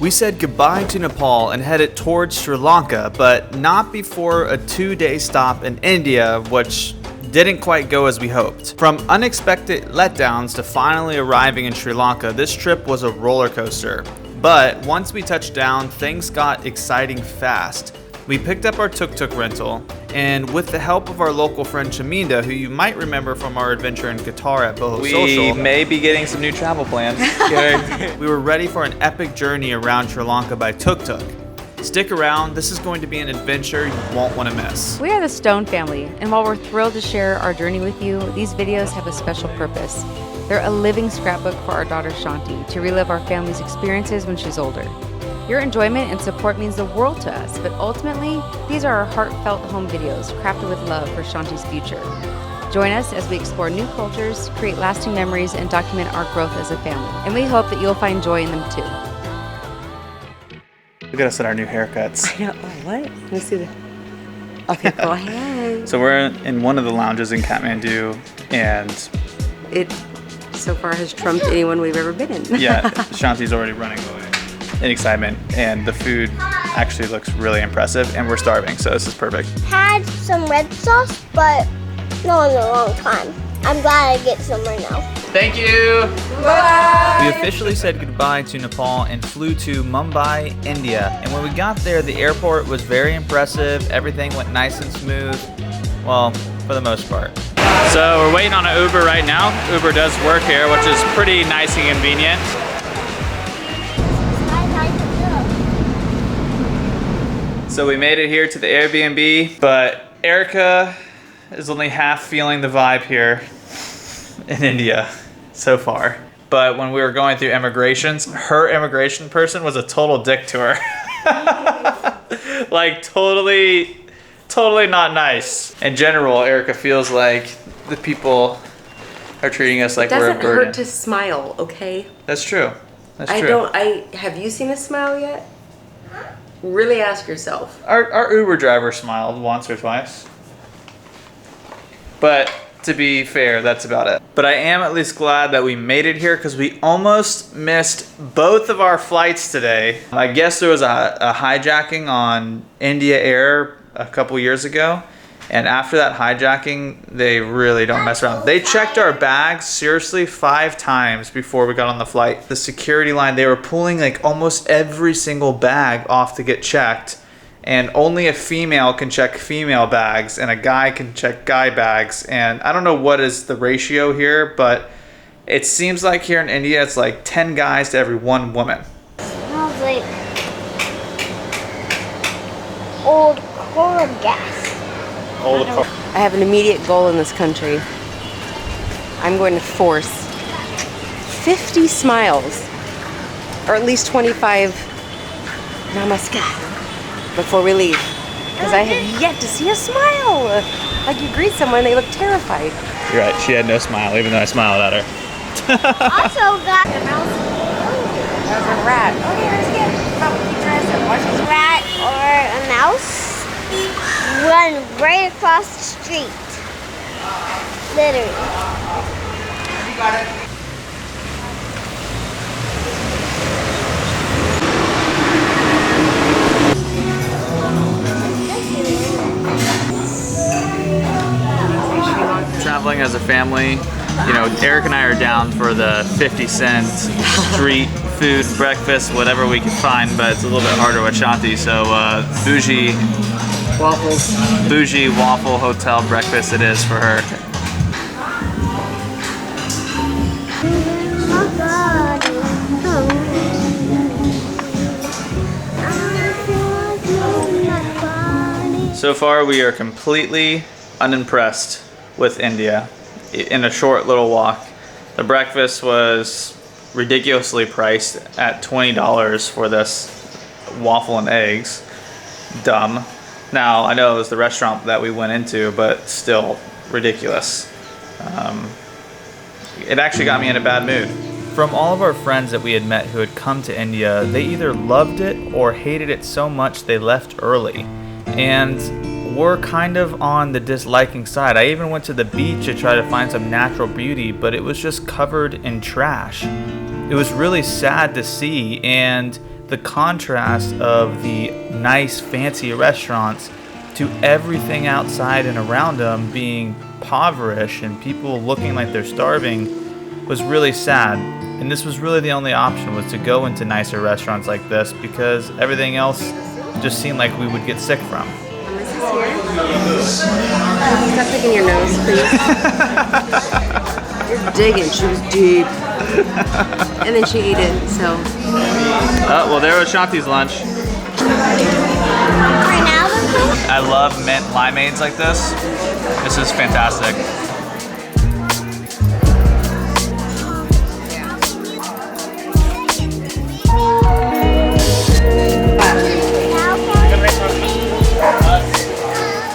We said goodbye to Nepal and headed towards Sri Lanka, but not before a 2-day stop in India, which didn't quite go as we hoped. From unexpected letdowns to finally arriving in Sri Lanka, this trip was a roller coaster. But once we touched down, things got exciting fast. We picked up our tuk-tuk rental, and with the help of our local friend Chaminda, who you might remember from our adventure in Qatar at Boho Social, we may be getting some new travel plans. we were ready for an epic journey around Sri Lanka by tuk-tuk. Stick around, this is going to be an adventure you won't want to miss. We are the Stone family, and while we're thrilled to share our journey with you, these videos have a special purpose. They're a living scrapbook for our daughter Shanti to relive our family's experiences when she's older. Your enjoyment and support means the world to us, but ultimately, these are our heartfelt home videos crafted with love for Shanti's future. Join us as we explore new cultures, create lasting memories, and document our growth as a family. And we hope that you'll find joy in them too. Look at us at our new haircuts. I know. Oh, what? Let me see that. Okay, go ahead. So we're in one of the lounges in Kathmandu, and It so far has trumped anyone we've ever been in. yeah, Shanti's already running away in excitement, and the food actually looks really impressive, and we're starving, so this is perfect. Had some red sauce, but not in a long time. I'm glad I get some right now. Thank you! We officially said goodbye to Nepal and flew to Mumbai, India. And when we got there, the airport was very impressive. Everything went nice and smooth. Well, for the most part. So we're waiting on an Uber right now. Uber does work here, which is pretty nice and convenient. So we made it here to the Airbnb, but Erica is only half feeling the vibe here in India so far. But when we were going through immigrations, her immigration person was a total dick to her. Like totally not nice. In general, Erica feels like the people are treating us like we're a It burden. doesn't hurt to smile, okay? That's true. That's true. Have you seen a smile yet? Really ask yourself. Our Uber driver smiled once or twice. But to be fair, that's about it. But I am at least glad that we made it here because we almost missed both of our flights today. I guess there was a hijacking on India Air a couple years ago. And after that hijacking, they really don't mess around. They checked our bags seriously 5 times before we got on the flight. The security line, they were pulling like almost every single bag off to get checked. And only a female can check female bags and a guy can check guy bags. And I don't know what is the ratio here, but it seems like here in India, it's like 10 guys to every 1 woman. Smells like old coal gas. I have an immediate goal in this country. I'm going to force 50 smiles, or at least 25 namaskar before we leave. Because I have yet to see a smile. Like you greet someone, they look terrified. You're right, she had no smile, even though I smiled at her. Also got There's a rat. Okay, let's get watch this rat or a mouse run right across the street. Literally. You got it. Traveling as a family, you know, Eric and I are down for the 50-cent street food breakfast, whatever we can find, but it's a little bit harder with Shanti, so bougie waffle hotel breakfast it is for her. So far we are completely unimpressed with India in a short little walk. The breakfast was ridiculously priced at $20 for this waffle and eggs. Dumb. Now, I know it was the restaurant that we went into, but still ridiculous. It actually got me in a bad mood. From all of our friends that we had met who had come to India, they either loved it or hated it so much they left early. And we're kind of on the disliking side. I even went to the beach to try to find some natural beauty, but it was just covered in trash. It was really sad to see, and the contrast of the nice, fancy restaurants to everything outside and around them being impoverished and people looking like they're starving was really sad. And this was really the only option, was to go into nicer restaurants like this, because everything else just seemed like we would get sick from. Stop picking your nose, please. You're digging. She was deep. And then she ate it, so. Oh, well, there was Shanti's lunch. I love mint limeades like this. This is fantastic.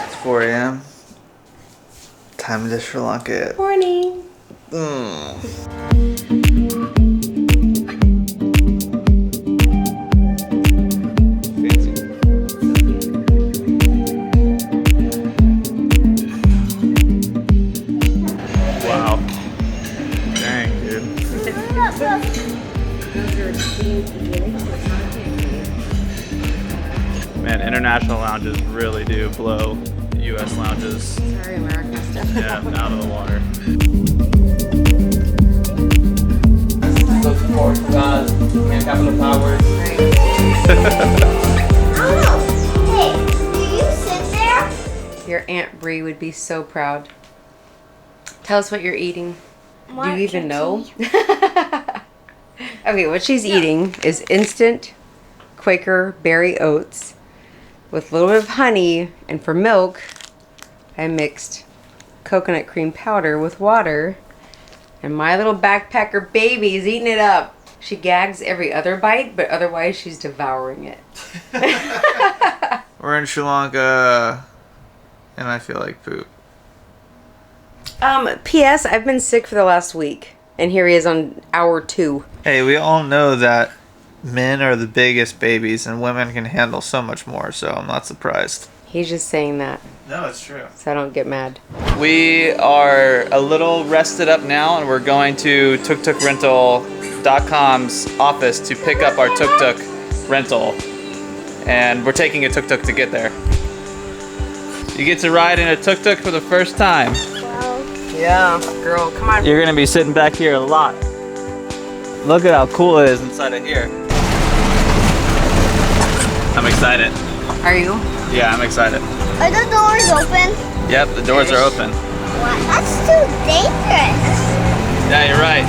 It's 4 a.m. Time to Sri Lanka. Morning. Wow. Dang, dude. Man, international lounges really do blow U.S. lounges. Sorry, America stuff. Yeah, out of the water. Capital Powers. Hey, do you sit there? Your Aunt Bree would be so proud. Tell us what you're eating. Do you even know? Okay, what she's eating is instant Quaker berry oats with a little bit of honey, and for milk, I mixed coconut cream powder with water, and my little backpacker baby is eating it up. She gags every other bite, but otherwise she's devouring it. We're in Sri Lanka, and I feel like poop. P.S. I've been sick for the last week, and here he is on hour 2. Hey, we all know that men are the biggest babies, and women can handle so much more, so I'm not surprised. He's just saying that, No, it's true. so I don't get mad. We are a little rested up now, and we're going to Tuk-Tuk.com's office to pick up our Tuk-Tuk rental. And we're taking a Tuk-Tuk to get there. You get to ride in a Tuk-Tuk for the first time. Yeah, girl, come on. You're gonna be sitting back here a lot. Look at how cool it is inside of here. I'm excited. Are you? Yeah, I'm excited. Are the doors open? Yep, the doors are open. What? That's too dangerous. Yeah, you're right.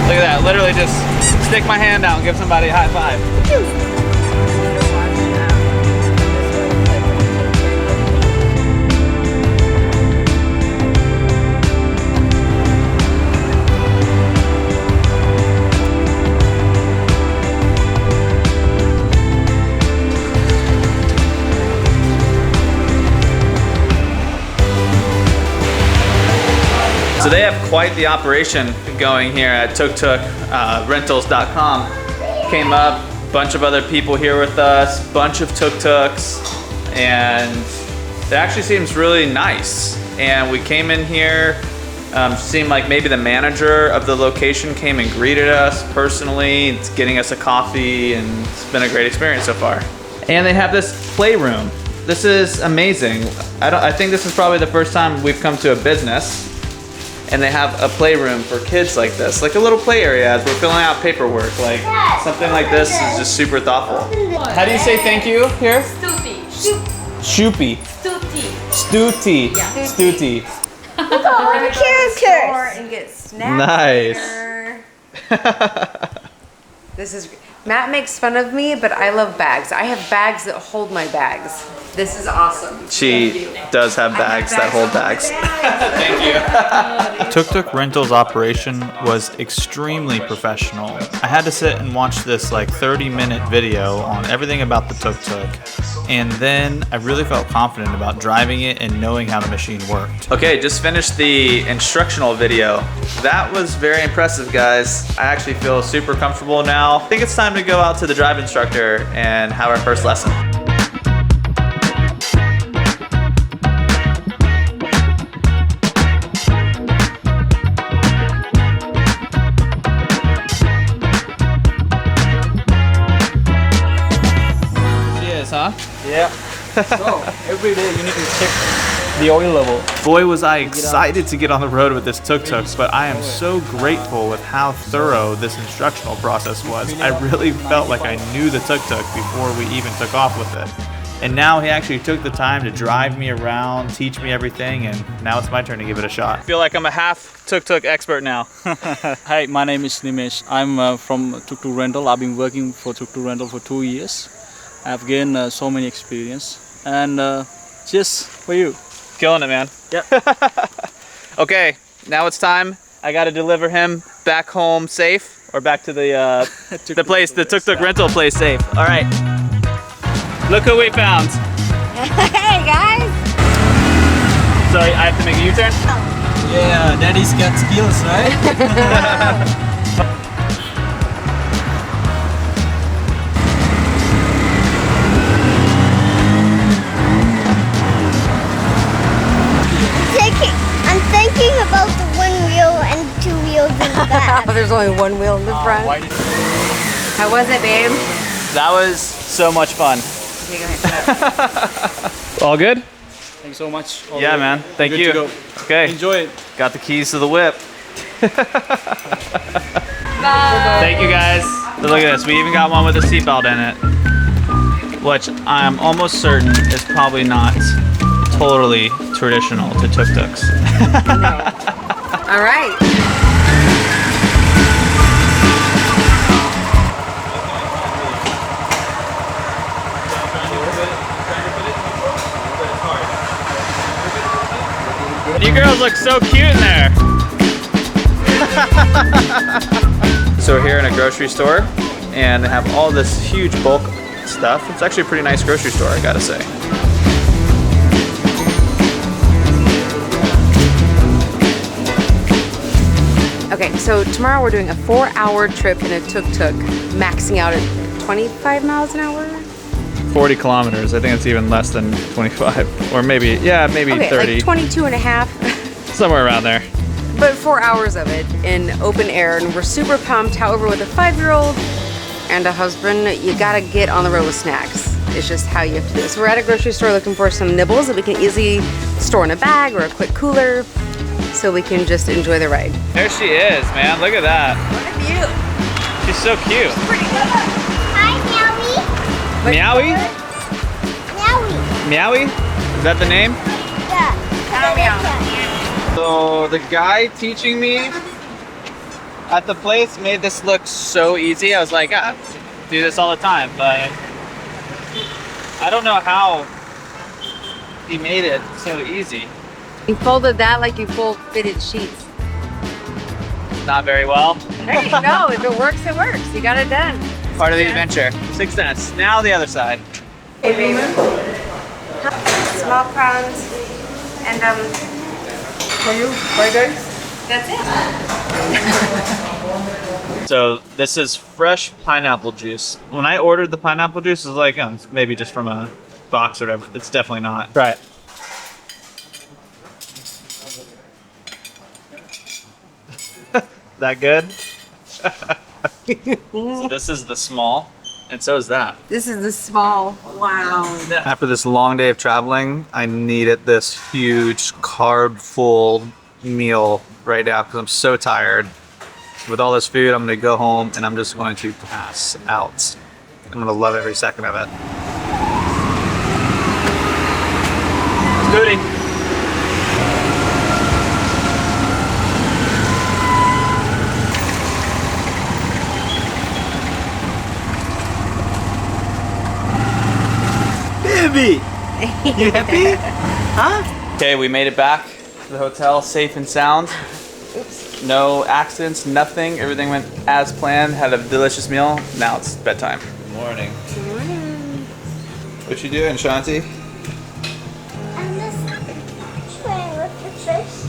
Look at that, literally just stick my hand out and give somebody a high five. So they have quite the operation going here at Tuk-Tuk. Rentals.com came up, bunch of other people here with us, bunch of Tuk-Tuks, and it actually seems really nice. And we came in here, seemed like maybe the manager of the location came and greeted us personally. It's getting us a coffee, and it's been a great experience so far. And they have this playroom. This is amazing. I think this is probably the first time we've come to a business and they have a playroom for kids like this, like a little play area as we're filling out paperwork. Like something like this is just super thoughtful. How do you say thank you here? Shoopy. Stuti. Stuti. Look at all the characters. And get snacks. Nice. This is Matt makes fun of me, but I love bags. I have bags that hold my bags. This is awesome. She does have bags that hold bags. Thank you. Tuk-Tuk Rentals operation was extremely professional. I had to sit and watch this like 30-minute video on everything about the Tuk-Tuk, and then I really felt confident about driving it and knowing how the machine worked. Okay, just finished the instructional video. That was very impressive, guys. I actually feel super comfortable now. I think it's time to go out to the drive instructor and have our first lesson. Yeah. So every day you need to check the oil level. Boy, was I excited to get on the road with this tuk-tuk, but I am so grateful with how thorough this instructional process was. I really felt like I knew the tuk-tuk before we even took off with it. And now he actually took the time to drive me around, teach me everything, and now it's my turn to give it a shot. I feel like I'm a half tuk-tuk expert now. Hi, my name is Nimesh. I'm from Tuk-Tuk Rental. I've been working for Tuk-Tuk Rental for 2 years. I've gained so many experience. And cheers for you. Killing it, man. Yep. Okay, now it's time. I gotta deliver him back home safe, or back to the place, the tuk-tuk rental place safe. All right. Look who we found. Hey guys! So I have to make a U-turn? Yeah, daddy's got skills, right? I'm thinking about the one wheel and two wheels in the back. There's only one wheel in the front. How was it, babe? That was so much fun. Okay, go ahead. All good? Thanks so much. All Yeah, good. man. Thank Good you. to go. Okay. Enjoy it. Got the keys to the whip. Bye. Thank you guys. But look at this. We even got one with a seatbelt in it, which I'm almost certain is probably not totally traditional to tuk-tuks. All right. You girls look so cute in there. So we're here in a grocery store and they have all this huge bulk stuff. It's actually a pretty nice grocery store, I gotta say. Okay, so tomorrow we're doing a 4-hour trip in a tuk-tuk, maxing out at 25 miles an hour. 40 kilometers. I think it's even less than 25, or maybe, yeah, maybe Okay, 30. like 22 and a half. Somewhere around there. But 4 hours of it in open air, and we're super pumped. However, with a 5-year-old and a husband, you gotta get on the road with snacks. It's just how you have to do it. So we're at a grocery store looking for some nibbles that we can easily store in a bag or a quick cooler, so we can just enjoy the ride. There she is, man. Look at that. What a view! She's so cute. Pretty good. Hi, Meowie. Meowie? Meowie. Meowie? Is that the name? Yeah. Meow, So the guy teaching me at the place made this look so easy. I was like, I do this all the time, but I don't know how he made it so easy. You folded that like you fold fitted sheets. Not very well. There you go. If it works, it works. You got it done. Part of the adventure. 6 cents. Now the other side. Hey, baby. Small prawns and For you, fried rice? that's it. So this is fresh pineapple juice. When I ordered the pineapple juice, it was like, oh, it's maybe just from a box or whatever. It's definitely not. Try it. That good? So this is the small, and so is that. This is the small. Wow. After this long day of traveling, I needed this huge carb-full meal right now because I'm so tired. With all this food, I'm gonna go home and I'm just going to pass out. I'm gonna love every second of it. Goody. Baby! You happy? Huh? Okay, we made it back to the hotel safe and sound. Oops. No accidents, nothing. Everything went as planned. Had a delicious meal. Now it's bedtime. Good morning. Good morning. What you doing, Shanti? I'm just playing with the fish.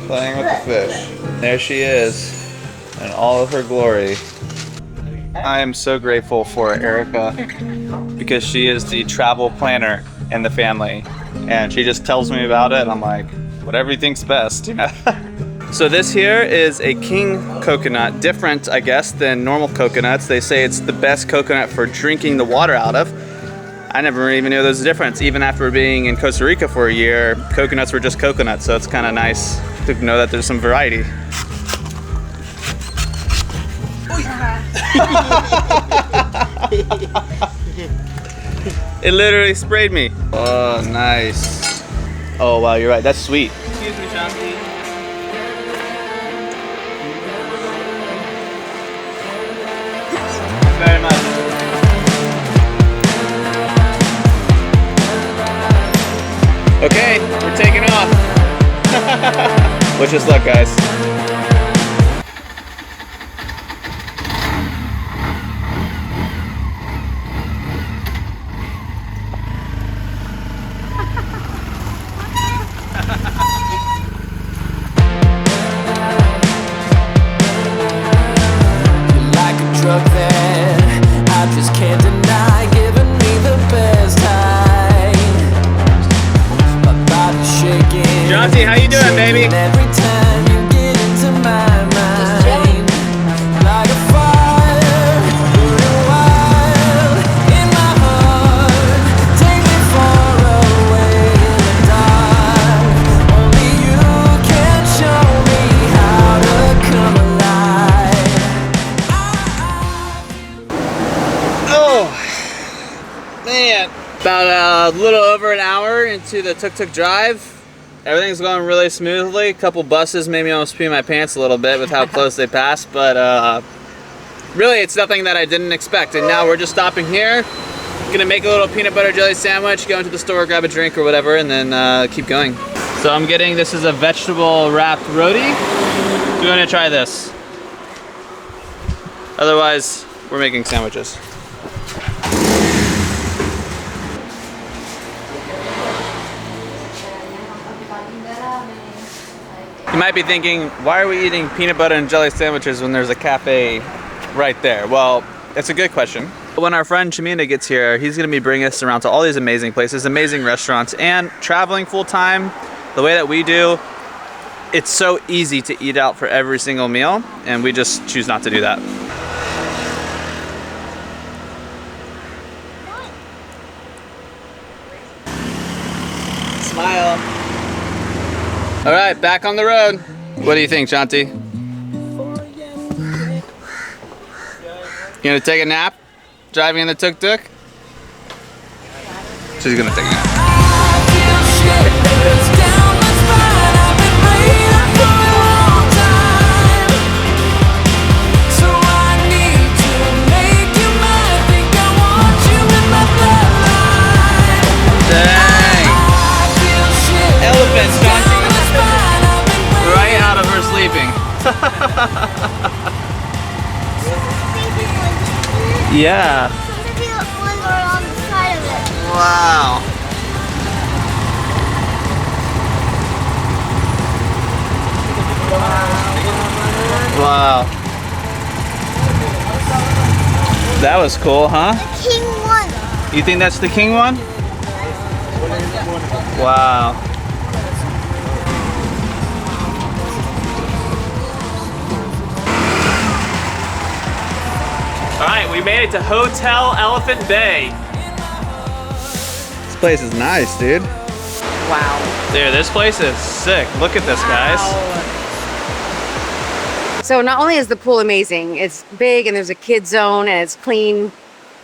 Playing with the fish. There she is, in all of her glory. I am so grateful for Erica because she is the travel planner in the family, and she just tells me about it. And I'm like, whatever you think's best. So this here is a king coconut, different, I guess, than normal coconuts. They say it's the best coconut for drinking the water out of. I never even knew there was a difference. Even after being in Costa Rica for a year, coconuts were just coconuts, so it's kind of nice to know that there's some variety. It literally sprayed me. Oh, nice. Oh, wow, you're right. That's sweet. Excuse me, Shanti. Very much. Okay, we're taking off. Wish us luck, guys. Like a drug that I just can't deny, giving me the best high. My body's shaking. Jonty, how you doing, baby? Every time you get into my mind, like a fire, burning wild in my heart. Take me far away in the dark. Only you can show me how to come alive. Oh, man. About a little over an hour into the Tuk-Tuk drive. Everything's going really smoothly. A couple buses made me almost pee my pants a little bit with how close they passed, but really it's nothing that I didn't expect. And now we're just stopping here. Gonna make a little peanut butter jelly sandwich, go into the store, grab a drink or whatever, and then keep going. So I'm getting, this is a vegetable wrapped roti. We're gonna try this. Otherwise, we're making sandwiches. You might be thinking, why are we eating peanut butter and jelly sandwiches when there's a cafe right there? Well, it's a good question. When our friend Chamina gets here, he's gonna be bringing us around to all these amazing places, amazing restaurants, and traveling full time, the way that we do, it's so easy to eat out for every single meal, and we just choose not to do that. Smile. All right, back on the road. What do you think, Shanti? You gonna take a nap? Driving in the tuk-tuk? She's gonna take a nap. Dang! Elephants, Shanti. Right out of her sleeping. Yeah. Wow. Wow. That was cool, huh? The king one. You think that's the king one? Wow. All right, we made it to Hotel Elephant Bay. This place is nice, dude. Wow. Dude, this place is sick. Look at this, guys. So not only is the pool amazing, it's big and there's a kid zone and it's clean,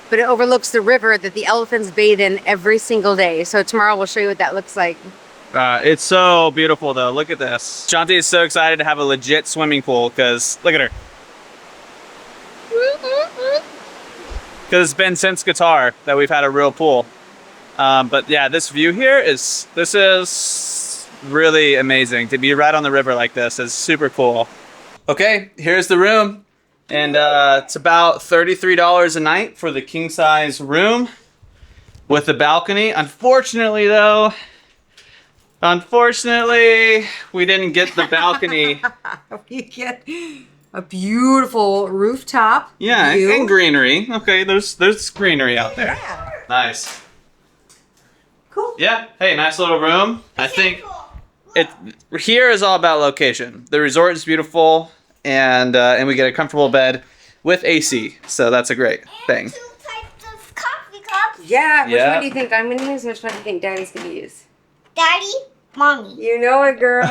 but it overlooks the river that the elephants bathe in every single day. So tomorrow we'll show you what that looks like. It's so beautiful, though. Look at this. Shanti is so excited to have a legit swimming pool because look at her. Because it's been since Qatar that we've had a real pool. But yeah, this view here is really amazing. To be right on the river like this is super cool. Okay, here's the room. And it's about $33 a night for the king size room with the balcony. Unfortunately, we didn't get the balcony. You get a beautiful rooftop Yeah, view. and greenery. Okay, there's greenery out there. Yeah. Nice. Cool. Yeah. Hey, nice little room. I think it here is all about location. The resort is beautiful, and we get a comfortable bed with AC. So that's a great thing. And 2 types of coffee cups. Yeah, which Yeah. one do you think I'm gonna use? Which one do you think Daddy's gonna use? Daddy, Mommy. You know it, girl.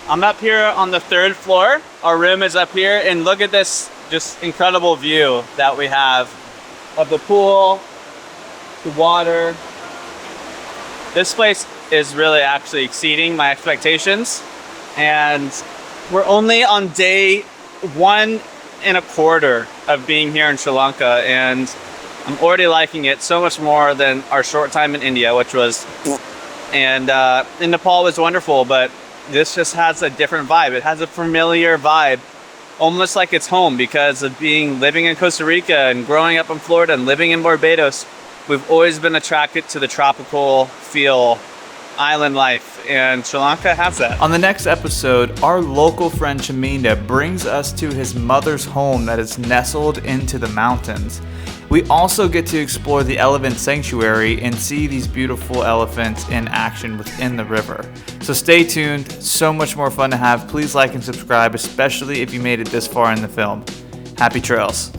I'm up here on the 3rd floor. Our room is up here, and look at this just incredible view that we have of the pool, the water. This place is really actually exceeding my expectations, and we're only on day 1 1/4 of being here in Sri Lanka, and I'm already liking it so much more than our short time in India, which was, and in Nepal was wonderful, but this just has a different vibe. It has a familiar vibe, almost like it's home, because of living in Costa Rica and growing up in Florida and living in Barbados. We've always been attracted to the tropical feel, island life, and Sri Lanka has that. On the next episode, our local friend Chaminda brings us to his mother's home that is nestled into the mountains. We also get to explore the elephant sanctuary and see these beautiful elephants in action within the river. So stay tuned, so much more fun to have. Please like and subscribe, especially if you made it this far in the film. Happy trails.